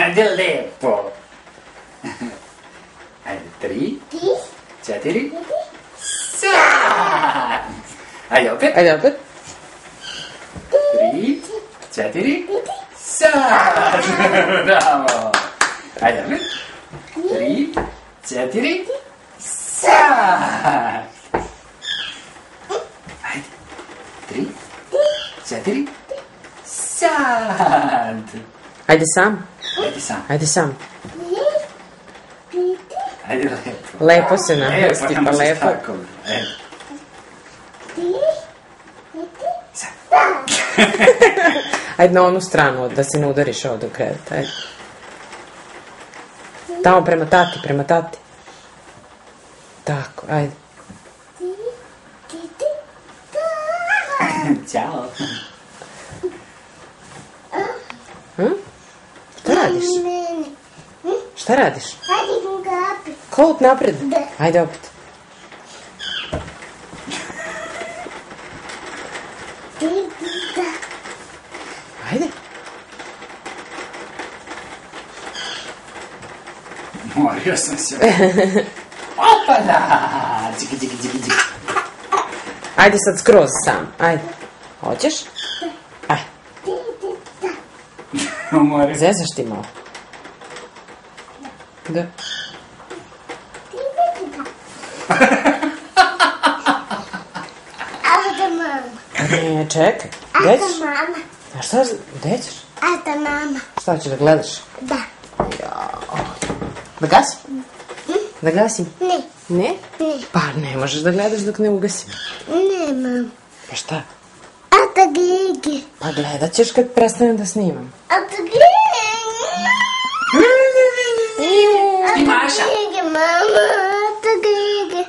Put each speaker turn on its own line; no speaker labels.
Ajde, lepo. Ajde, 3, 4, sad. Ajde, opet.
Ajde opet.
3, 4, sad. Bravo. Ajde, opet. 3, 4, sad. Ajde. 3, 4, sad.
Ajde sam.
Ajde sam.
Ajde sam.
Ajde, lepo.
Lepo se namesti, pa
nemaš
lepo.
tako. Evo.
Ajde na onu stranu, da se ne udariš ovde u krevet. Ajde. Tamo prema tati, prema tati. Tako, ajde.
Ćao.
Šta radiš? Šta radiš? Kolut napred. Ajde opet. Ajde.
Morio sam se. Opada! Čiki, čiki, čiki, čiki.
Ajde sad skroz sam. Ajde. Hoćeš? Ajde.
Morio.
Zezaš ti malo. Da. Ne, čekaj. Gde ćeš? A šta, gde ćeš?
Ata mama.
Šta ćeš da gledaš?
Da.
Da gasim? Da gasim?
Ne.
Ne?
Ne.
Pa ne možeš da gledaš dok ne ugasim.
Nemam.
Pa šta?
Ata Gigi.
Pa gledat ćeš kad prestanem da snimam.
Ata Gigi.
I Maša.
Gigi, mama. Ata Gigi.